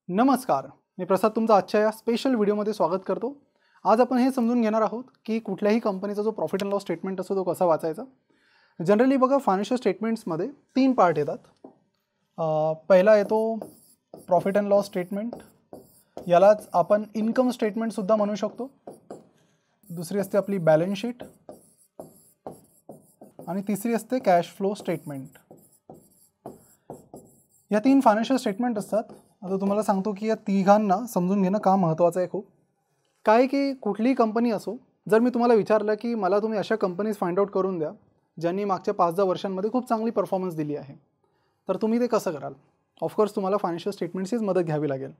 नमस्कार, मी प्रसाद तुमचं आजच्या या स्पेशल व्हिडिओमध्ये स्वागत करतो. आज आपण हे समजून घेणार आहोत की कुठल्याही कंपनीचा जो प्रॉफिट अँड लॉस स्टेटमेंट असतो तो कसा वाचायचा. जनरली बघा, फायनान्शियल स्टेटमेंट्समध्ये 3 पार्ट येतात. पहिला येतो प्रॉफिट अँड लॉस स्टेटमेंट, यालाच आपण इन्कम स्टेटमेंटसुद्धा म्हणू शकतो. दुसरी असते आपली बॅलन्स शीट आणि तिसरी असते कॅश फ्लो स्टेटमेंट. या 3 फायनान्शियल स्टेटमेंट असतात. आता तुम्हाला सांगतो की या तिघांना समजून घेणं का महत्त्वाचं आहे खूप. काय की कुठलीही कंपनी असो, जर मी तुम्हाला विचारलं की मला तुम्ही अशा कंपनीज फाइंड आउट करून द्या ज्यांनी मागच्या 5-10 वर्षांमध्ये खूप चांगली परफॉर्मन्स दिली आहे, तर तुम्ही ते कसं कराल? ऑफकोर्स तुम्हाला फायनान्शियल स्टेटमेंट्सचीच मदत घ्यावी लागेल.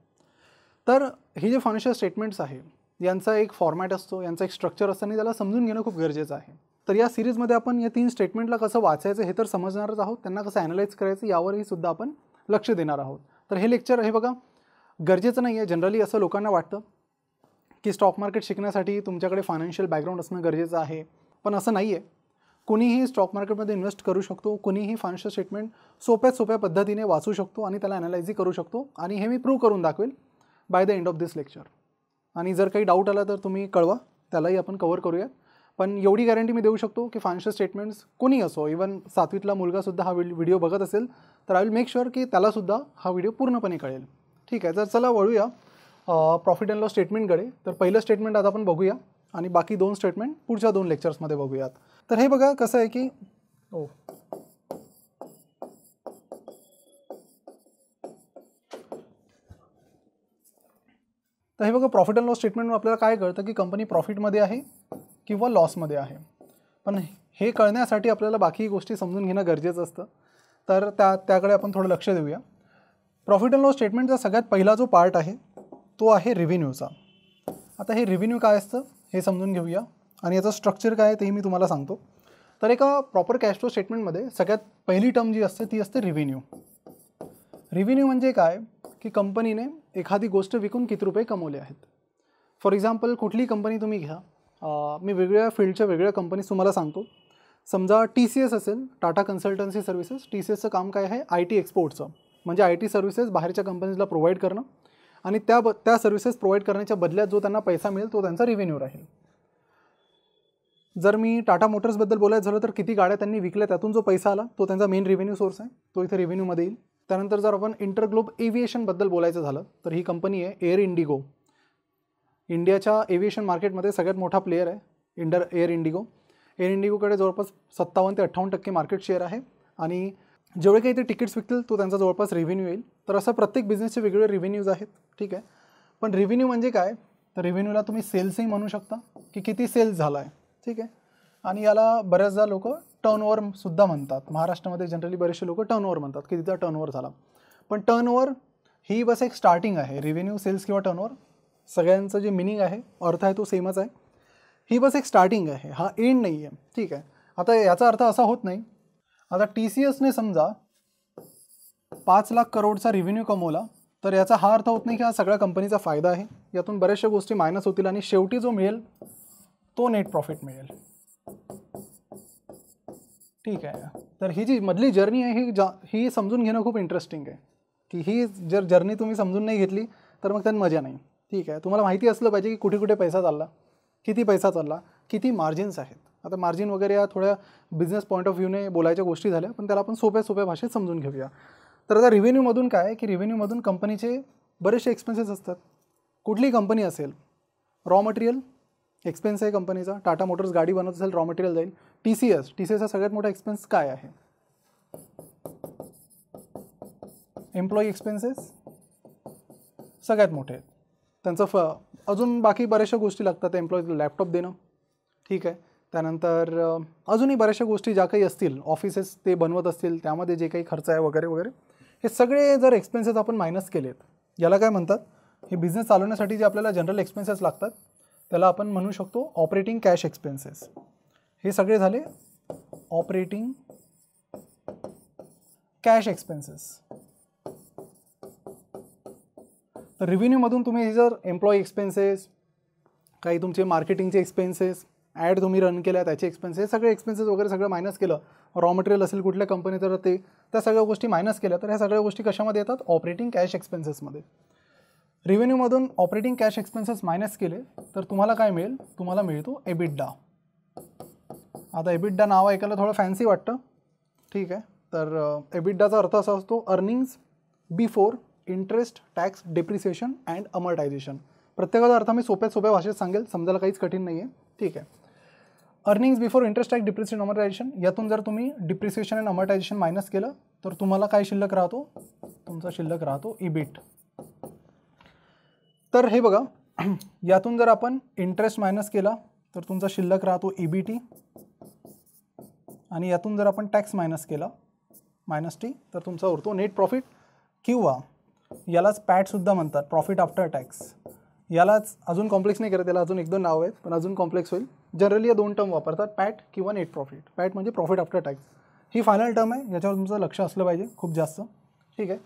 तर हे जे फायनान्शियल स्टेटमेंट्स आहे यांचा एक फॉर्मॅट असतो, यांचा एक स्ट्रक्चर असतं आणि त्याला समजून घेणं खूप गरजेचं आहे. तर या सिरीजमध्ये आपण या 3 स्टेटमेंटला कसं वाचायचं हे तर समजणारच आहोत, त्यांना कसं ॲनालाइज करायचं यावरही सुद्धा आपण लक्ष देणार आहोत. तर हे लेक्चर हे बघा गरजेचं नाही आहे. जनरली असं लोकांना वाटतं की स्टॉक मार्केट शिकण्यासाठी तुमच्याकडे फायनान्शियल बॅकग्राऊंड असणं गरजेचं आहे, पण असं नाही आहे. कुणीही स्टॉक मार्केटमध्ये इन्व्हेस्ट करू शकतो, कुणीही फायनान्शियल स्टेटमेंट सोप्या पद्धतीने वाचू शकतो आणि त्याला ॲनालाइजही करू शकतो. आणि हे मी प्रूव्ह करून दाखवेल by the end of this lecture. आणि जर काही डाऊट आला तर तुम्ही कळवा, त्यालाही आपण कव्हर करूयात. पण एवढी गॅरंटी मी देऊ शकतो की फायनान्शियल स्टेटमेंट्स कोणी असो, इवन 7वीतला मुलगासुद्धा हा व्हिडिओ बघत असेल तर आय विल मेक शुअर की त्यालासुद्धा हा व्हिडिओ पूर्णपणे कळेल. ठीक आहे, तर चला वळूया प्रॉफिट अँड लॉस स्टेटमेंटकडे. तर पहिलं स्टेटमेंट आता आपण बघूया आणि बाकी 2 स्टेटमेंट पुढच्या 2 लेक्चर्समध्ये बघूयात. तर हे बघा कसं आहे की तर हे बघा, प्रॉफिट अँड लॉस स्टेटमेंटवर आपल्याला काय कळतं की कंपनी प्रॉफिटमध्ये आहे किंवा लॉसमध्ये आहे. पण हे कळण्यासाठी आपल्याला बाकी गोष्टी समजून घेणं गरजेचं असतं. तर त्याकडे आपण थोडं लक्ष देऊया. प्रॉफिट अँड लॉस स्टेटमेंटचा सगळ्यात पहिला जो पार्ट आहे तो आहे रेव्हेन्यूचा. आता हे रेव्हेन्यू काय असतं हे समजून घेऊया आणि याचं स्ट्रक्चर काय आहे तेही मी तुम्हाला सांगतो. तर एका प्रॉपर कॅश फ्लो स्टेटमेंटमध्ये सगळ्यात पहिली टर्म जी असते ती असते रेव्हेन्यू. रेव्हेन्यू म्हणजे काय की कंपनीने एखादी गोष्ट विकून किती रुपये कमवले आहेत. फॉर एक्झाम्पल कुठलीही कंपनी तुम्ही घ्या, मी वेगवेगळ्या फील्डच्या वेगवेगळ्या कंपनीज तुम्हाला सांगतो. समजा TCS असेल, टाटा कन्सल्टन्सी सर्व्हिसेस. TCSचं काम काय आहे? IT एक्सपोर्टचं, म्हणजे IT सर्व्हिसेस बाहेरच्या कंपनीजला प्रोव्हाइड करणं आणि त्या सर्व्हिसेस प्रोव्हाइड करण्याच्या बदल्यात जो त्यांना पैसा मिळेल तो त्यांचा रेव्हेन्यू राहील. जर मी टाटा मोटर्सबद्दल बोलायचं झालं तर किती गाड्या त्यांनी विकल्या त्यातून जो पैसा आला तो त्यांचा मेन रेव्हेन्यू सोर्स आहे, तो इथे रेव्हेन्यूमध्ये येईल. त्यानंतर जर आपण इंटरग्लोब एव्हिएशनबद्दल बोलायचं झालं तर ही कंपनी आहे एअर इंडिगो. इंडियाच्या एव्हिएशन मार्केटमध्ये सगळ्यात मोठा प्लेयर आहे एअर इंडिगो. एअर इंडिगोकडे जवळपास 57 ते 58% मार्केट शेअर आहे आणि जेवढे काही ते तिकीट्स विकतील तो त्यांचा जवळपास रेव्हेन्यू येईल. तर असं प्रत्येक बिझनेसचे वेगवेगळे रेव्हेन्यूज आहेत. ठीक आहे, पण रेव्हेन्यू म्हणजे काय? तर रेव्हेन्यूला तुम्ही सेल्सही म्हणू शकता की किती सेल्स झाला आहे. ठीक आहे, आणि याला बऱ्याचदा लोक टर्नओव्हरसुद्धा म्हणतात. महाराष्ट्रामध्ये जनरली बरेचसे लोक टर्नओव्हर म्हणतात की तिचा टर्नओव्हर झाला. पण टर्नओव्हर ही बस एक स्टार्टिंग आहे. रेव्हेन्यू, सेल्स किंवा टर्नओव्हर सगळ्यांचं जे मिनिंग आहे, अर्थ आहे तो सेमच आहे. ही बस एक स्टार्टिंग आहे, हा एंड नाही आहे. ठीक आहे, आता याचा अर्थ असा होत नाही. आता TCSने समजा 5 लाख करोडचा रेव्हेन्यू कमवला तर याचा हा अर्थ होत नाही की हा सगळ्या कंपनीचा फायदा आहे. यातून बऱ्याचशा गोष्टी मायनस होतील आणि शेवटी जो मिळेल तो नेट प्रॉफिट मिळेल. ठीक आहे, तर ही जी मधली जर्नी आहे ही समजून घेणं खूप इंटरेस्टिंग आहे की ही जर जर्नी तुम्ही समजून नाही घेतली तर मग त्यात मजा नाही. ठीक आहे, तुम्हाला माहिती असलं पाहिजे की कुठे कुठे पैसा चालला, किती पैसा चालला, किती मार्जिन्स आहेत. आता मार्जिन वगैरे या थोड्या बिझनेस पॉईंट ऑफ व्ह्यूने बोलायच्या गोष्टी झाल्या, पण त्याला आपण सोप्या भाषेत समजून घेऊया. तर आता रेव्हेन्यूमधून काय आहे की रेव्हेन्यूमधून कंपनीचे बरेचसे एक्सपेन्सेस असतात. कुठलीही कंपनी असेल, रॉ मटेरियल एक्सपेन्स आहे कंपनीचा. टाटा मोटर्स गाडी बनवत असेल, रॉ मटेरियल जाईल. TCSचा सगळ्यात मोठा एक्सपेन्स काय आहे? एम्प्लॉई एक्सपेन्सेस सगळ्यात मोठे आहेत. त्यांचं अजून बाकी बऱ्याचशा गोष्टी लागतात. एम्प्लॉईजला लॅपटॉप देणं. ठीक आहे, त्यानंतर अजूनही बऱ्याचशा गोष्टी ज्या काही असतील, ऑफिसेस ते बनवत असतील त्यामध्ये जे काही खर्च आहे वगैरे वगैरे, हे सगळे जर एक्सपेन्सेस आपण मायनस केलेत, याला काय म्हणतात? हे बिझनेस चालवण्यासाठी जे आपल्याला जनरल एक्सपेन्सेस लागतात त्याला आपण म्हणू शकतो ऑपरेटिंग कॅश एक्सपेन्सेस. हे सगळे झाले ऑपरेटिंग कॅश एक्सपेन्सेस. तर रेव्हेन्यूमधून तुम्ही जर एम्प्लॉई एक्सपेन्सेस, काही तुमचे मार्केटिंगचे एक्सपेन्सेस, ॲड तुम्ही रन केल्या त्याचे एक्सपेन्सेस, सगळे एक्सपेन्सेस वगैरे सगळं मायनस केलं, रॉ मटेरियल असेल कुठल्या कंपनी तर त्या सगळ्या गोष्टी मायनस केल्या, तर ह्या सगळ्या गोष्टी कशामध्ये येतात? ऑपरेटिंग कॅश एक्सपेन्सेसमध्ये. रेव्हेन्यूमधून ऑपरेटिंग कॅश एक्सपेन्सेस मायनस केले तर तुम्हाला काय मिळेल, तुम्हाला मिळतो एबिडा. आता एबिडा नाव ऐकायला थोडं फॅन्सी वाटतं, ठीक आहे. तर एबिडाचा अर्थ असा असतो earnings before interest, tax, depreciation and amortisation. प्रत्येकाचा अर्थ मी सोप्या भाषेत सांगेल, समजायला काहीच कठीण नाही आहे, ठीक आहे. Earnings before interest, tax, depreciation, amortisation, यातून जर तुम्ही डिप्रिसिएशन अँड अमर्टायझेशन मायनस केलं तर तुम्हाला काय शिल्लक राहतो, तुमचा शिल्लक राहतो इबिट. तर हे बघा, यातून जर आपण इंटरेस्ट मायनस केला तर तुमचा शिल्लक राहतो ईबीटी, आणि यातून जर आपण टॅक्स मायनस केला -T तर तुमचा उरतो नेट प्रॉफिट, किंवा यालाच पॅटसुद्धा म्हणतात, प्रॉफिट आफ्टर टॅक्स. यालाच अजून कॉम्प्लेक्स नाही करत, याला अजून 1-2 नाव आहेत पण अजून कॉम्प्लेक्स होईल. जनरली या 2 टर्म वापरतात, पॅट किंवा नेट प्रॉफिट. पॅट म्हणजे प्रॉफिट आफ्टर टॅक्स, ही फायनल टर्म आहे, याच्यावर तुमचं लक्ष असलं पाहिजे खूप जास्त, ठीक आहे.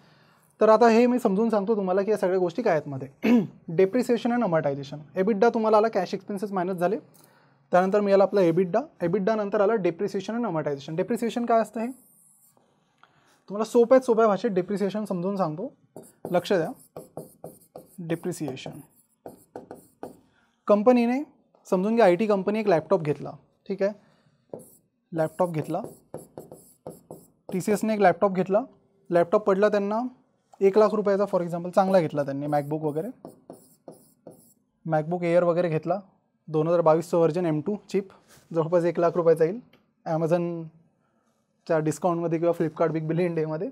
तर आता हे मी समजून सांगतो तुम्हाला की या सगळ्या गोष्टी काय आहेत मध्ये. डेप्रिसिएशन अँड अमर्टायझेशन, एबिडा तुम्हाला आला, कॅश एक्सपेन्सेस मायनस झाले, त्यानंतर मिळाला आपला एबिडा नंतर आला डेप्रिसिएशन अँड अमर्टायझेशन. डेप्रिसिएशन काय असतं हे तुम्हाला सोप्या भाषेत डेप्रिसिएशन समजून सांगतो, लक्ष द्या. डेप्रिसिएशन, कंपनीने समजून घ्या, IT कंपनी एक लॅपटॉप घेतला, ठीक आहे. लॅपटॉप घेतला, TCSने एक लॅपटॉप घेतला, लॅपटॉप पडला त्यांना 1 लाख रुपयाचा, फॉर एक्झाम्पल चांगला घेतला त्यांनी, मॅकबुक वगैरे, मॅकबुक एअर वगैरे घेतला, 2022चं व्हर्जन M2 चिप, जवळपास 1 लाख रुपयाचा येईल. ॲमेझॉनच्या डिस्काउंटमध्ये किंवा फ्लिपकार्ट बिग बिलियन डेमध्ये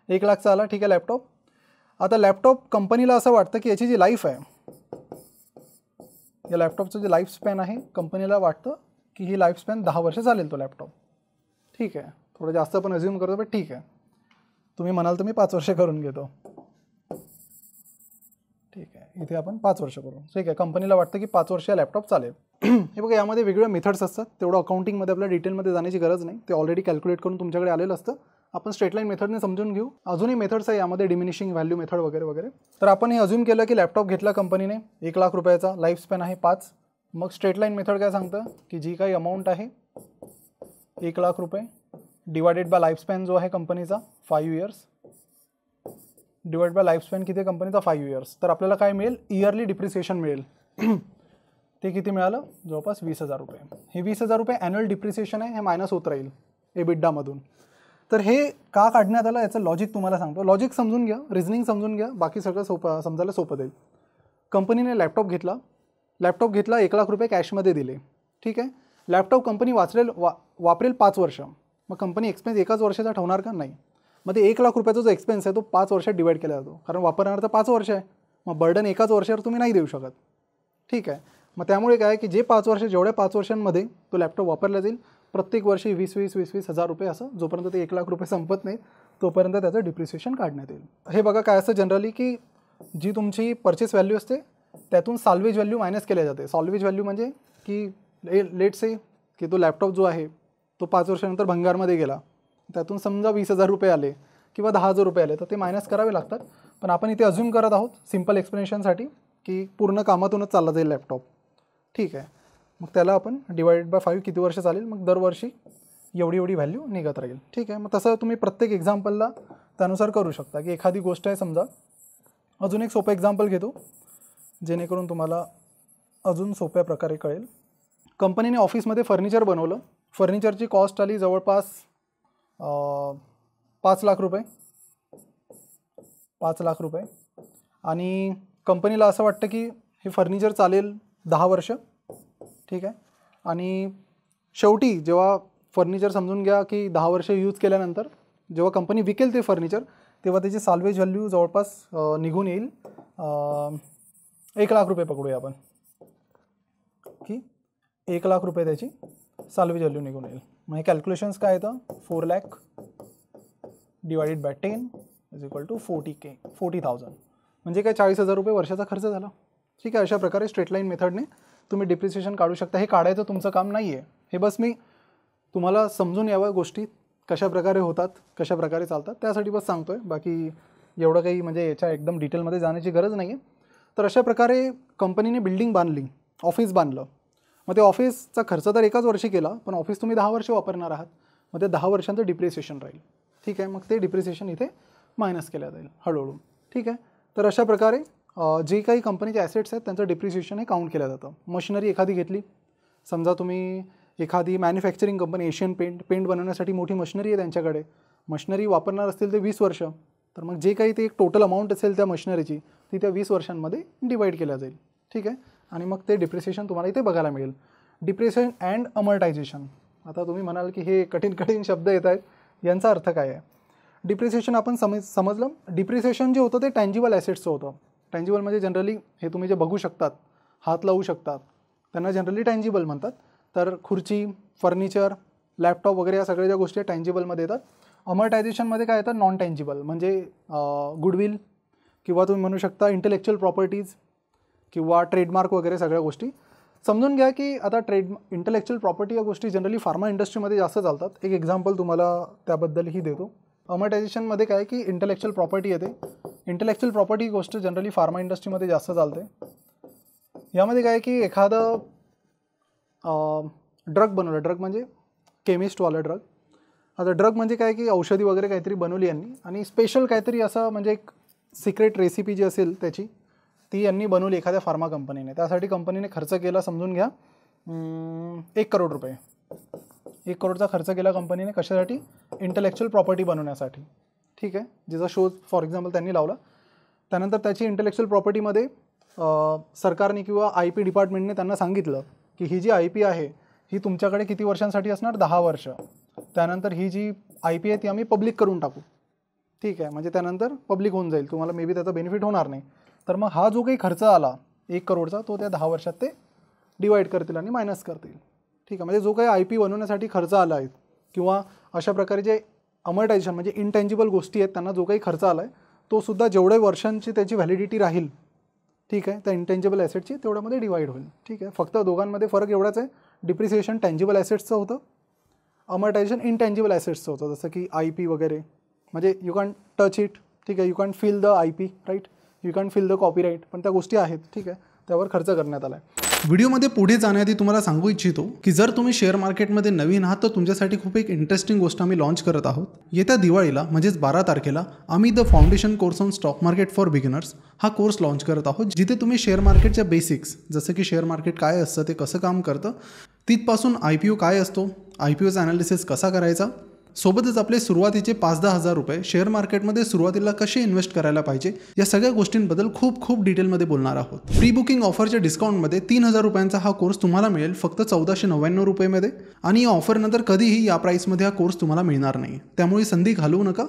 1 लाखचा आला, ठीक आहे लॅपटॉप. आता लॅपटॉप कंपनीला असं वाटतं की याची जी लाईफ आहे, या लॅपटॉपचं जे लाईफ स्पॅन आहे, कंपनीला वाटतं की ही लाईफ स्पॅन 10 वर्ष चालेल तो लॅपटॉप, ठीक आहे. थोडं जास्त पण अज्युम करतो, पण ठीक आहे, तुम्ही म्हणाल तर मी 5 वर्ष करून घेतो, ठीक आहे. इथे आपण 5 वर्ष करू, ठीक आहे. कंपनीला वाटतं की 5 वर्ष लॅपटॉप चालेल. हे बघा, यामध्ये वेगवेगळ्या मेथड्स असतात, तेवढं अकाउंटिंगमध्ये आपल्या डिटेलमध्ये जाण्याची गरज नाही, ते ऑलरेडी कॅल्क्युलेट करून तुमच्याकडे आलेलं असतं. आपण स्ट्रेट लाईन मेथडने समजून घेऊ. अजूनही मेथड्स आहे यामध्ये, डिमिनिशिंग व्हॅल्यू मेथड वगैरे वगैरे. तर आपण हे अज्युम केलं की लॅपटॉप घेतला कंपनीने, 1 लाख रुपयाचा, लाईफ स्पॅन आहे 5. मग स्ट्रेट लाईन मेथड काय सांगतं की जी काही अमाऊंट आहे 1 लाख रुपये डिवायडेड बाय लाईफ स्पॅन जो आहे कंपनीचा 5 years, divide by life span किती आहे कंपनीचा 5 इयर्स, तर आपल्याला काय मिळेल, इयरली डिप्रिसिएशन मिळेल. ते किती मिळालं, जवळपास 20,000 रुपये. हे 20,000 रुपये ॲन्युअल डिप्रिसिएशन आहे, हे मायनस होत राहील एबिडामधून. तर हे का काढण्यात आलं याचं लॉजिक तुम्हाला सांगतो. लॉजिक समजून घ्या, रिझनिंग समजून घ्या, बाकी सगळं समजायला सोपं जाईल. कंपनीने लॅपटॉप घेतला 1 लाख रुपये कॅशमध्ये दिले, ठीक आहे. लॅपटॉप कंपनी वापरेल 5 वर्ष, मग कंपनी एक्सपेन्स एकाच वर्षाचा ठेवणार का, नाही. मग ते 1 लाख रुपयाचा जो एक्सपेन्स आहे तो 5 वर्षात डिवाइड केला जातो, कारण वापरणार तर 5 वर्ष आहे, मग बर्डन एकाच वर्षावर तुम्ही नाही देऊ शकत, ठीक आहे. मग त्यामुळे काय की जे 5 वर्ष, जेवढ्या 5 वर्षांमध्ये तो लॅपटॉप वापरला जाईल, प्रत्येक वर्षी 20,000 रुपये असं, जोपर्यंत ते 1 लाख रुपये संपत नाही तोपर्यंत त्याचं डिप्रिसिएशन काढण्यात येईल. हे बघा काय असतं जनरली की जी तुमची परचेस व्हॅल्यू असते त्यातून सॉल्वेज व्हॅल्यू मायनस केल्या जाते. सॉल्वेज व्हॅल्यू म्हणजे की लेट से की तो लॅपटॉप जो आहे तो 5 वर्षानंतर भंगारमध्ये गेला, त्यातून समजा 20,000 रुपये आले किंवा 10,000 रुपये आले, तर ते मायनस करावे लागतात. पण आपण इथे अज्युम करत आहोत सिम्पल एक्सप्लेनेशनसाठी की पूर्ण कामातूनच चालला जाईल लॅपटॉप, ठीक आहे. मग त्याला आपण डिवाइडेड बाय 5 किती वर्ष चालेल, मग दरवर्षी एवढी व्हॅल्यू निघत राहील, ठीक आहे. मग तसं तुम्ही प्रत्येक एक्झाम्पलला त्यानुसार करू शकता की एखादी गोष्ट आहे समजा. अजून एक सोपं एक्झाम्पल घेतो जेणेकरून तुम्हाला अजून सोप्या प्रकारे कळेल. कंपनीने ऑफिसमध्ये फर्निचर बनवलं, फर्निचरची कॉस्ट आली जवळपास 5 लाख रुपये, 5 लाख रुपये, आणि कंपनीला असं वाटतं की हे फर्निचर चालेल 10 वर्ष, ठीक आहे. आणि शेवटी जेव्हा फर्निचर समजून घ्या की 10 वर्ष यूज केल्यानंतर जेव्हा कंपनी विकेल ते फर्निचर, तेव्हा त्याची सॅल्वेज व्हॅल्यू जवळपास निघून येईल 1 लाख रुपये पकडूया आपण, की 1 लाख रुपये त्याची सॅल्वेज व्हॅल्यू निघून येईल. मग हे कॅल्क्युलेशन्स काय येतं, 4 lakh divided by 10 is equal to 40,000, म्हणजे काय 40,000 रुपये वर्षाचा खर्च झाला, ठीक आहे. अशा प्रकारे स्ट्रेट लाईन मेथडने तुम्ही डिप्रिसिएशन काढू शकता. हे काढायचं तुमचं काम नाही आहे, हे बस मी तुम्हाला समजून यावं गोष्टी कशा प्रकारे होतात, कशा प्रकारे चालतात, त्यासाठी बस सांगतो आहे. बाकी एवढं काही म्हणजे याच्या एकदम डिटेलमध्ये जाण्याची गरज नाही आहे. तर अशा प्रकारे कंपनीने बिल्डिंग बांधली, ऑफिस बांधलं, मग ते ऑफिसचा खर्च तर एकाच वर्षी केला, पण ऑफिस तुम्ही 10 वर्ष वापरणार आहात, मग ते 10 वर्षांचं डिप्रिसिएशन राहील, ठीक आहे. मग ते डिप्रिसिएशन इथे मायनस केलं जाईल हळूहळू, ठीक आहे. तर अशा प्रकारे जे काही कंपनीचे ॲसेट्स आहेत त्यांचं डिप्रिसिएशन हे काउंट केलं जातं. मशिनरी एखादी घेतली, समजा तुम्ही एखादी मॅन्युफॅक्चरिंग कंपनी, एशियन पेंट बनवण्यासाठी मोठी मशिनरी आहे त्यांच्याकडे, मशिनरी वापरणार असतील ते 20 वर्ष, तर मग जे काही ते एक टोटल अमाऊंट असेल त्या मशिनरीची ती त्या 20 वर्षांमध्ये डिवाईड केल्या जाईल. ठीक आहे. आणि मग ते डिप्रिसिएशन तुम्हाला इथे बघायला मिळेल. Depreciation and amortisation. आता तुम्ही म्हणाल की हे कठीण शब्द येत आहेत, यांचा अर्थ काय आहे? डिप्रिसिएशन आपण समजलं. डिप्रिसिएशन जे होतं ते टँजिबल ॲसेट्सचं होतं. टँजिबल म्हणजे जनरली हे तुम्ही जे बघू शकतात, हात लावू शकतात, त्यांना जनरली टँजिबल म्हणतात. तर खुर्ची, फर्निचर, लॅपटॉप वगैरे या सगळ्या ज्या गोष्टी टँजिबलमध्ये येतात. अमर्टायझेशनमध्ये काय येतं? नॉन टँजिबल, म्हणजे गुडविल किंवा तुम्ही म्हणू शकता इंटेलेक्च्युअल प्रॉपर्टीज किंवा ट्रेडमार्क वगैरे सगळ्या गोष्टी. समजून घ्या की आता इंटेलेक्च्युअल प्रॉपर्टी या गोष्टी जनरली फार्मा इंडस्ट्रीमध्ये जास्त चालतात. एक एक्झाम्पल तुम्हाला त्याबद्दलही देतो. अमर्टायझेशनमध्ये काय की इंटेलेक्च्युअल प्रॉपर्टी येते. इंटेलेक्च्युअल प्रॉपर्टी गोष्ट जनरली फार्मा इंडस्ट्रीमध्ये जास्त चालते. यामध्ये काय की एखादं ड्रग बनवलं, ड्रग म्हणजे केमिस्टवाला ड्रग. आता ड्रग म्हणजे काय की औषधी वगैरे काहीतरी बनवली यांनी, आणि स्पेशल काहीतरी असं म्हणजे एक सिक्रेट रेसिपी जी असेल त्याची ती यांनी बनवली एखाद्या फार्मा कंपनीने. त्यासाठी कंपनीने खर्च केला, समजून घ्या 1 करोड रुपये. 1 करोडचा खर्च केला कंपनीने. कशासाठी? इंटेलेक्च्युअल प्रॉपर्टी बनवण्यासाठी. ठीक आहे. जिचा शोध फॉर एक्झाम्पल त्यांनी लावला. त्यानंतर त्याची इंटेलेक्च्युअल प्रॉपर्टीमध्ये सरकारने किंवा IP डिपार्टमेंटने त्यांना सांगितलं की ही जी IP आहे ही तुमच्याकडे किती वर्षांसाठी असणार? 10 वर्ष. त्यानंतर ही जी IP आहे ती आम्ही पब्लिक करून टाकू. ठीक आहे. म्हणजे त्यानंतर पब्लिक होऊन जाईल, तुम्हाला मे बी त्याचा बेनिफिट होणार नाही. तर मग हा जो काही खर्च आला 1 करोडचा तो त्या 10 वर्षात ते डिवाईड करतील आणि मायनस करतील. ठीक आहे. म्हणजे जो काही IP बनवण्यासाठी खर्च आला आहे किंवा अशा प्रकारे जे अमर्टायझेशन म्हणजे इंटँजिबल गोष्टी आहेत त्यांना जो काही खर्च आला आहे तो सुद्धा जेवढ्या वर्षांची त्याची व्हॅलिडिटी राहील, ठीक आहे, त्या इंटँजिबल ॲसेटची तेवढ्यामध्ये डिवाईड होईल. ठीक आहे. फक्त दोघांमध्ये फरक एवढाच आहे. डिप्रिसिएशन टँजिबल ॲसेट्सचं होतं, अमर्टायझेशन इंटँजिबल ॲसेट्सचं होतं. जसं की IP वगैरे, म्हणजे यू कॅन टच इट. ठीक आहे. You can feel the IP, right. You can feel the copyright, पण त्या गोष्टी आहेत. ठीक आहे. त्यावर खर्च करण्यात आला आहे. व्हिडिओमध्ये पुढे जाण्याआधी तुम्हाला सांगू इच्छितो की जर तुम्ही शेअर मार्केटमध्ये नवीन आहात तर तुमच्यासाठी खूप एक इंटरेस्टिंग गोष्ट आम्ही लॉन्च करत आहोत. येत्या दिवाळीला म्हणजेच 12 तारखेला आम्ही the foundation course on stock market for beginners हा कोर्स लॉन्च करत आहोत, जिथे तुम्ही शेअर मार्केटच्या बेसिक्स, जसं की शेअर मार्केट काय असतं, ते कसं काम करतं, तिथपासून IPO काय असतो, IPOचा ॲनालिसिस कसा करायचा, सोबतच आपले सुरुवातीचे 5-10 हजार रुपये शेअर मार्केटमध्ये सुरुवातीला कसे इन्व्हेस्ट करायला पाहिजे या सगळ्या गोष्टींबद्दल खूप डिटेलमध्ये बोलणार आहोत. प्री बुकिंग ऑफरच्या डिस्काउंटमध्ये 3000 रुपयांचा हा कोर्स तुम्हाला मिळेल फक्त 1499 रुपयेमध्ये, आणि या ऑफरनंतर कधीही या प्राईसमध्ये हा कोर्स तुम्हाला मिळणार नाही. त्यामुळे संधी घालवू नका.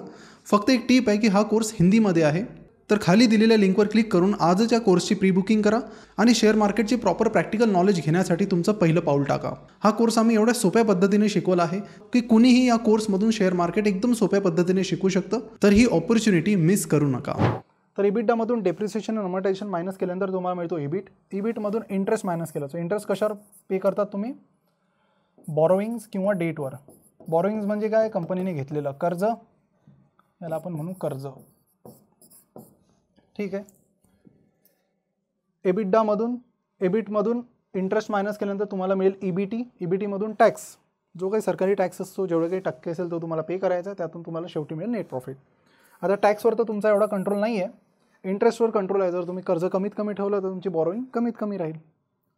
फक्त एक टीप आहे की हा कोर्स हिंदीमध्ये आहे. तर खाली दिलेल्या लिंकवर क्लिक करून आजच या कोर्सची प्री बुकिंग करा आणि शेअर मार्केटची प्रॉपर प्रॅक्टिकल नॉलेज घेण्यासाठी तुमचं पहिलं पाऊल टाका. हा कोर्स आम्ही एवढ्या सोप्या पद्धतीने शिकवला आहे की कुणीही या कोर्समधून शेअर मार्केट एकदम सोप्या पद्धतीने शिकू शकतं. तर ही ऑपॉर्च्युनिटी मिस करू नका. तर इबिटामधून डेप्रिसिएशन आणि अमर्टायझेशन मायनस केल्यानंतर तुम्हाला मिळतो इबिट. इबिटमधून इंटरेस्ट मायनस केला. सो इंटरेस्ट कशावर पे करतात तुम्ही? बॉरोइंग्स किंवा डेटवर. बॉरोइंग्स म्हणजे काय? कंपनीने घेतलेलं कर्ज, याला आपण म्हणू कर्ज. ठीक आहे. एबिटमधून इंटरेस्ट मायनस केल्यानंतर तुम्हाला मिळेल EBT. EBTमधून टॅक्स, जो काही सरकारी टॅक्स असतो, जेवढे काही टक्के असेल तो तुम्हाला पे करायचा, त्यातून तुम्हाला शेवटी मिळेल नेट प्रॉफिट. आता टॅक्सवर तर तुमचा एवढा कंट्रोल नाही आहे, इंटरेस्टवर कंट्रोल आहे. जर तुम्ही कर्ज कमीत कमी ठेवलं तर तुमची बॉरोइंग कमीत कमी राहील.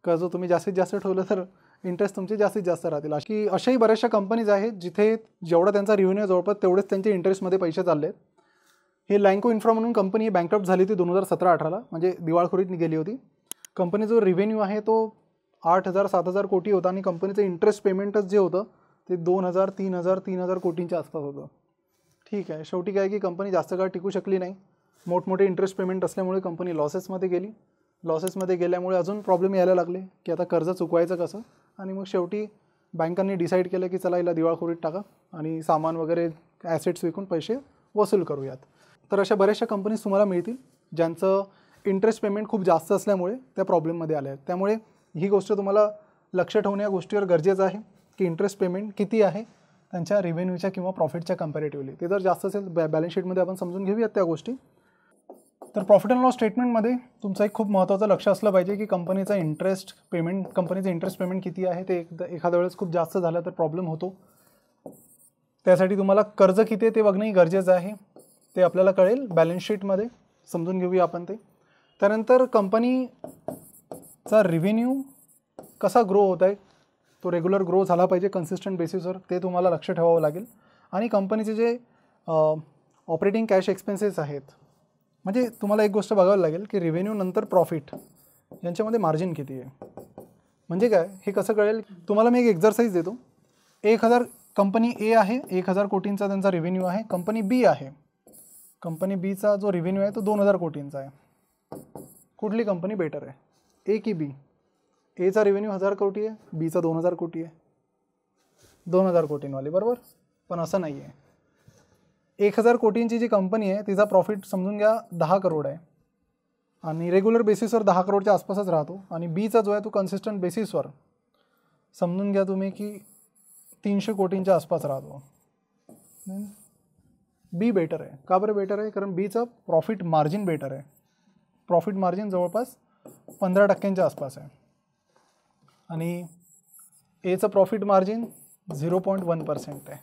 कर्ज तुम्ही जास्तीत जास्त ठेवलं तर इंटरेस्ट तुमचे जास्तीत जास्त राहतील. अशाही बऱ्याचशा कंपनीज आहेत जिथे जेवढा त्यांचा रिव्हेन्यू जवळपास तेवढेच त्यांचे इंटरेस्टमध्ये पैसे चालले आहेत. हे लँको इन्फ्रा म्हणून कंपनी बँकरप्ट झाली होती 2017-18ला, म्हणजे दिवाळखोरीत गेली होती. कंपनीचा जो रिव्हेन्यू आहे तो 8,000-7,000 कोटी होता आणि कंपनीचं इंटरेस्ट पेमेंटच जे होतं ते 2,000-3,000 कोटींच्या आसपास होतं. ठीक आहे. शेवटी काय की कंपनी जास्त काळ टिकू शकली नाही. मोठमोठे इंटरेस्ट पेमेंट असल्यामुळे कंपनी लॉसेसमध्ये गेली. लॉसेसमध्ये गेल्यामुळे अजून प्रॉब्लेम यायला लागले की आता कर्ज चुकवायचं कसं, आणि मग शेवटी बँकांनी डिसाईड केलं की चला हिला दिवाळखोरीत टाका आणि सामान वगैरे ॲसेट्स विकून पैसे वसूल करूयात. तर अशा बऱ्याचशा कंपनीज तुम्हाला मिळतील ज्यांचं इंटरेस्ट पेमेंट खूप जास्त असल्यामुळे त्या प्रॉब्लेममध्ये आल्या आहेत. त्यामुळे ही गोष्ट तुम्हाला लक्ष ठेवणे या गोष्टीवर गरजेचं आहे की इंटरेस्ट पेमेंट किती आहे त्यांच्या रिव्हेन्यूच्या किंवा प्रॉफिटच्या कम्पॅरेटिव्हली. ते जर जास्त असेल बॅलन्स शीटमध्ये आपण समजून घेऊयात त्या गोष्टी. तर प्रॉफिट अँड लॉस स्टेटमेंटमध्ये तुमचं एक खूप महत्त्वाचं लक्ष असलं पाहिजे की कंपनीचं इंटरेस्ट पेमेंट किती आहे. ते एखाद्या वेळेस खूप जास्त झालं तर प्रॉब्लेम होतो. त्यासाठी तुम्हाला कर्ज किती आहे ते बघणंही गरजेचं आहे. ते आपल्याला कळेल बॅलन्स शीटमध्ये, समजून घेऊया आपण ते. त्यानंतर कंपनीचा रिव्हेन्यू कसा ग्रो होत आहे, तो रेग्युलर ग्रो झाला पाहिजे कन्सिस्टंट बेसिसवर, ते तुम्हाला लक्ष ठेवावं लागेल. आणि कंपनीचे जे ऑपरेटिंग कॅश एक्सपेन्सेस आहेत, म्हणजे तुम्हाला एक गोष्ट बघावं लागेल की रिव्हेन्यू नंतर प्रॉफिट यांच्यामध्ये मार्जिन किती आहे. म्हणजे काय, हे कसं कळेल, तुम्हाला मी एक एक्झरसाईज देतो. 1000 कंपनी ए आहे, 1000 कोटींचा त्यांचा रिव्हेन्यू आहे. कंपनी बी आहे, कंपनी बीचा जो रिव्हेन्यू आहे तो 2000 कोटींचा आहे. कुठली कंपनी बेटर आहे, ए की बी? एचा रिव्हेन्यू 1000 कोटी आहे, बीचा 2000 कोटी आहे. 2000 कोटींवाली, बरोबर. पण असं नाही आहे. 1000 कोटींची जी कंपनी आहे तिचा प्रॉफिट समजून घ्या 10 करोड आहे आणि रेग्युलर बेसिसवर 10 करोडच्या आसपासच राहतो. आणि बीचा जो आहे तो कन्सिस्टंट बेसिसवर समजून घ्या तुम्ही की 300 कोटींच्या आसपास राहतो. बी बेटर आहे. का बरं बेटर आहे? कारण बीचं प्रॉफिट मार्जिन बेटर आहे. प्रॉफिट मार्जिन जवळपास 15% आसपास आहे आणि एचं प्रॉफिट मार्जिन 0.1% आहे.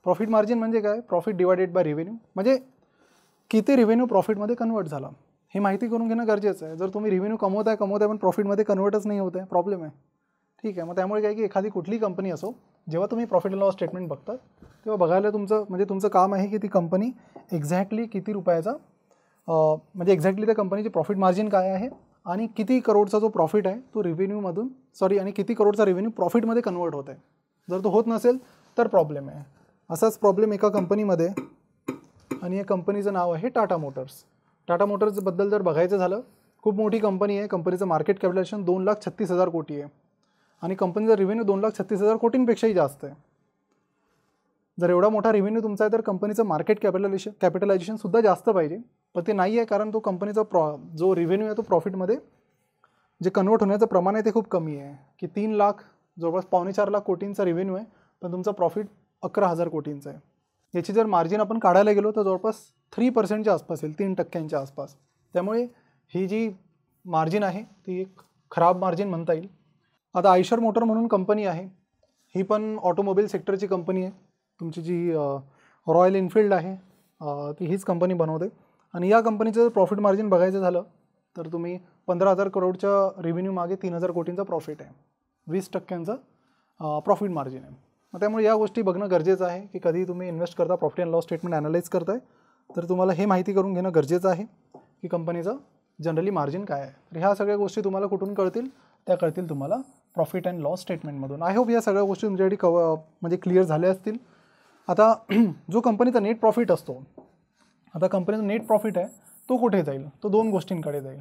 प्रॉफिट मार्जिन म्हणजे काय? प्रॉफिट डिवायडेड बाय रिव्हेन्यू, म्हणजे किती रिव्हेन्यू प्रॉफिटमध्ये कन्वर्ट झाला हे माहिती करून घेणं गरजेचं आहे. जर तुम्ही रिव्हेन्यू कमवताय पण प्रॉफिटमध्ये कन्वर्टच नाही होत आहे, प्रॉब्लेम आहे. ठीक आहे. मग त्यामुळे काय की एखादी कुठली कंपनी असो, जेव्हा तुम्ही प्रॉफिट अँड लॉस स्टेटमेंट बघता तेव्हा बघायला तुमचं काम आहे की ती कंपनी एक्झॅक्टली किती रुपयाचा म्हणजे एक्झॅक्टली त्या कंपनीची प्रॉफिट मार्जिन काय आहे आणि किती करोडचा जो प्रॉफिट आहे तो रिव्हेन्यूमधून आणि किती करोडचा रिव्हेन्यू प्रॉफिटमध्ये कन्वर्ट होत आहे. जर तो होत नसेल तर प्रॉब्लेम आहे. असाच प्रॉब्लेम एका कंपनीमध्ये, आणि या कंपनीचं नाव आहे टाटा मोटर्स. टाटा मोटर्सबद्दल जर बघायचं झालं, खूप मोठी कंपनी आहे. कंपनीचं मार्केट कॅपिटलायझेशन 2,36,000 कोटी आहे आणि कंपनीचा रिव्हेन्यू 2,36,000 कोटींपेक्षाही जास्त आहे. जर एवढा मोठा रिव्हेन्यू तुमचा आहे तर कंपनीचं मार्केट कॅपिटलायझेशनसुद्धा जास्त पाहिजे, पण ते नाही आहे. कारण तो कंपनीचा जो रिव्हेन्यू आहे तो प्रॉफिटमध्ये जे कन्वर्ट होण्याचं प्रमाण आहे ते खूप कमी आहे. की 3 लाख जवळपास 3.25 लाख कोटींचा रिव्हेन्यू आहे, पण तुमचा प्रॉफिट 11,000 कोटींचा आहे. याची जर मार्जिन आपण काढायला गेलो तर जवळपास 3% आसपास येईल, 3% आसपास. त्यामुळे ही जी मार्जिन आहे ती एक खराब मार्जिन म्हणता येईल. आता आयशर मोटर म्हणून कंपनी आहे, ही पण ऑटोमोबाईल सेक्टरची कंपनी आहे. तुमची जी रॉयल एनफिल्ड आहे ती हीच कंपनी बनवते. आणि या कंपनीचं जर प्रॉफिट मार्जिन बघायचं झालं तर तुम्ही 15,000 करोडच्या रिव्हेन्यू मागे 3,000 कोटींचा प्रॉफिट आहे, 20% प्रॉफिट मार्जिन आहे. मग त्यामुळे या गोष्टी बघणं गरजेचं आहे की कधी तुम्ही इन्व्हेस्ट करता, profit and loss statement analyse करताय तर तुम्हाला हे माहिती करून घेणं गरजेचं आहे की कंपनीचं जनरली मार्जिन काय आहे. तर ह्या सगळ्या गोष्टी तुम्हाला कुठून कळतील? त्या कळतील तुम्हाला प्रॉफिट अँड लॉस स्टेटमेंटमधून. आय होप या सगळ्या गोष्टी तुमच्यासाठी म्हणजे क्लिअर झाल्या असतील. आता जो कंपनीचा नेट प्रॉफिट असतो, आता कंपनीचा नेट प्रॉफिट आहे तो कुठे जाईल? तो 2 गोष्टींकडे जाईल.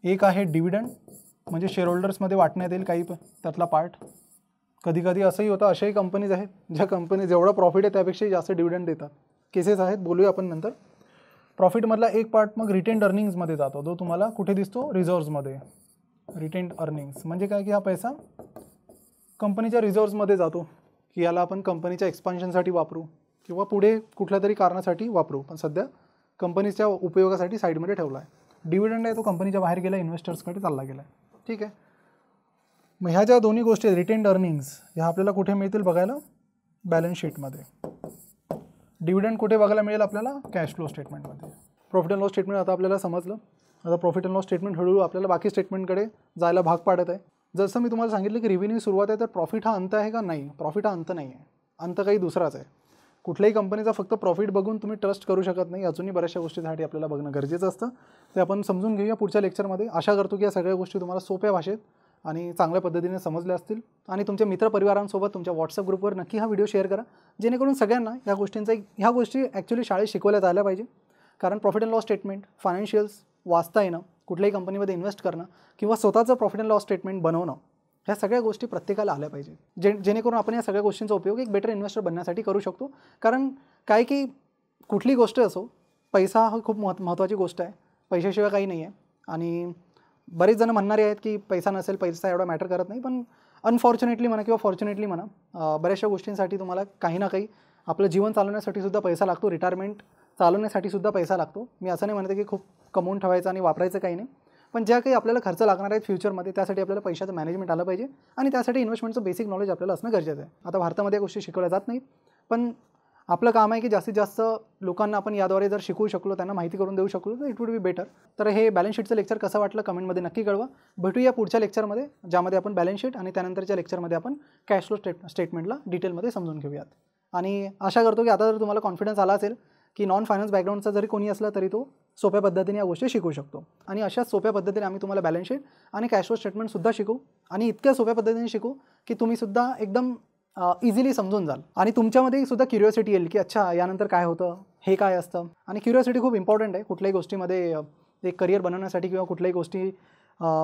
एक आहे डिव्हिडंड, म्हणजे शेअर होल्डर्समध्ये वाटण्यात येईल काही त्यातला पार्ट. कधी कधी असंही होतं, अशाही कंपनीज आहेत ज्या कंपनी जेवढा प्रॉफिट आहे त्यापेक्षाही जास्त डिव्हिडंड देतात. केसेस आहेत, बोलूया आपण नंतर. प्रॉफिटमधला एक पार्ट मग रिटेन्ड अर्निंग्समध्ये जातो, जो तुम्हाला कुठे दिसतो? रिझर्व्समध्ये. रिटेन्ड अर्निंग्स म्हणजे काय की हा पैसा कंपनीच्या रिझर्व्समध्ये जातो की याला आपण कंपनीच्या एक्सपान्शनसाठी वापरू किंवा पुढे कुठल्या तरी कारणासाठी वापरू, पण सध्या कंपनीच्या उपयोगासाठी साईडमध्ये ठेवला आहे. डिव्हिडंड आहे तो कंपनीच्या बाहेर गेला, इन्व्हेस्टर्सकडे चालला गेला. ठीक आहे. मग ह्या ज्या दोन्ही गोष्टी आहेत रिटेन्ड अर्निंग्स, ह्या आपल्याला कुठे मिळतील बघायला? बॅलन्स शीटमध्ये. डिव्हिडंड कुठे बघायला मिळेल आपल्याला? कॅश फ्लो स्टेटमेंटमध्ये. प्रॉफिट अँड लॉस स्टेटमेंट आता आपल्याला समजलं. आता प्रॉफिट अँड लॉस स्टेटमेंट हळूहळू आपल्याला बाकी स्टेटमेंटकडे जायला भाग पाडत आहे. जसं मी तुम्हाला सांगितलं की रिव्हेन्यू सुरुवात आहे, तर प्रॉफिट हा अंत आहे का? नाही, प्रॉफिट हा अंत नाही आहे. अंत काही दुसराच आहे. कुठल्याही कंपनीचा फक्त प्रॉफिट बघून तुम्ही ट्रस्ट करू शकत नाही. अजूनही बऱ्याचशा गोष्टीसाठी आपल्याला बघणं गरजेचं असतं. ते आपण समजून घेऊया पुढच्या लेक्चरमध्ये. आशा करतो की या सगळ्या गोष्टी तुम्हाला सोप्या भाषेत आणि चांगल्या पद्धतीने समजल्या असतील. आणि तुमच्या मित्रपरिवारांसोबत तुमच्या व्हॉट्सअप ग्रुपवर नक्की हा व्हिडिओ शेअर करा, जेणेकरून सगळ्यांना ह्या गोष्टी ॲक्च्युली शाळेत शिकवल्या आल्या पाहिजे. कारण profit and loss statement, financials वाचता येणं, कुठल्याही कंपनीमध्ये इन्व्हेस्ट करणं किंवा स्वतःचं प्रॉफिट अँड लॉस स्टेटमेंट बनवणं, ह्या सगळ्या गोष्टी प्रत्येकाला आल्या पाहिजे. जेणेकरून आपण या सगळ्या गोष्टींचा उपयोग एक बेटर इन्व्हेस्टर बनण्यासाठी करू शकतो. कारण काय की कुठली गोष्ट असो, पैसा हा खूप महत्त्वाची गोष्ट आहे. पैशाशिवाय काही नाही आहे. आणि बरेच जण म्हणणारे आहेत की पैसा नसेल, पैसा एवढा मॅटर करत नाही. पण अनफॉर्च्युनेटली म्हणा किंवा फॉर्च्युनेटली म्हणा, बऱ्याचशा गोष्टींसाठी तुम्हाला काही ना काही आपलं जीवन चालवण्यासाठी सुद्धा पैसा लागतो. रिटायरमेंट चालवण्यासाठी सुद्धा पैसा लागतो. मी असं नाही म्हणते की खूप कमवून ठेवायचं आणि वापरायचं काही नाही, पण ज्या काही आपल्याला खर्च लागणार आहेत फ्युचरमध्ये, त्यासाठी आपल्याला पैशाचं मॅनेजमेंट आलं पाहिजे आणि त्यासाठी इन्व्हेस्टमेंटचं बेसिक नॉलेज आपल्याला असणं गरजेचं आहे. आता भारतामध्ये या गोष्टी शिकवल्या जात नाहीत, पण आपलं काम आहे की जास्तीत जास्त लोकांना आपण याद्वारे जर शिकवू शकलो, त्यांना माहिती करून देऊ शकलो तर इट वुड बी बेटर. तर हे बॅलन्स शीटचं लेक्चर कसं वाटलं कमेंटमध्ये नक्की कळवा. भेटूया पुढच्या लेक्चरमध्ये, ज्यामध्ये आपण बॅलन्स शीट आणि त्यानंतरच्या लेक्चरमध्ये आपण कॅश फ्लो स्टेटमेंटला डिटेलमध्ये समजून घेऊयात. आणि आशा करतो की आता जर तुम्हाला कॉन्फिडन्स आला असेल की नॉन फायनान्स बॅकग्राऊंडचा जरी कोणी असला तरी तो सोप्या पद्धतीने या गोष्टी शिकू शकतो. आणि अशाच सोप्या पद्धतीने आम्ही तुम्हाला बॅलन्स शीट आणि कॅश फ्लो स्टेटमेंटसुद्धा शिकू, आणि इतक्या सोप्या पद्धतीने शिकू की तुम्हीसुद्धा एकदम इझिली समजून जाल. आणि तुमच्यामध्ये सुद्धा क्युरिओसिटी येईल की अच्छा यानंतर काय होतं, हे काय असतं. आणि क्युरिओसिटी खूप इम्पॉर्टंट आहे कुठल्याही गोष्टीमध्ये एक करिअर बनवण्यासाठी किंवा कुठल्याही गोष्टी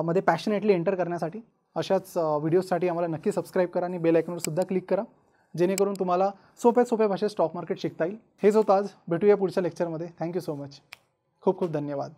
मध्ये पॅशनेटली एंटर करण्यासाठी. अशाच व्हिडिओजसाठी आम्हाला नक्की सबस्क्राईब करा आणि बेल आयकॉनवरसुद्धा क्लिक करा, जेणेकरून तुम्हाला सोप्या भाषेत स्टॉक मार्केट शिकता येईल. हेच होतं आज. भेटूया पुढच्या लेक्चरमध्ये. Thank you so much. खूप खूप धन्यवाद.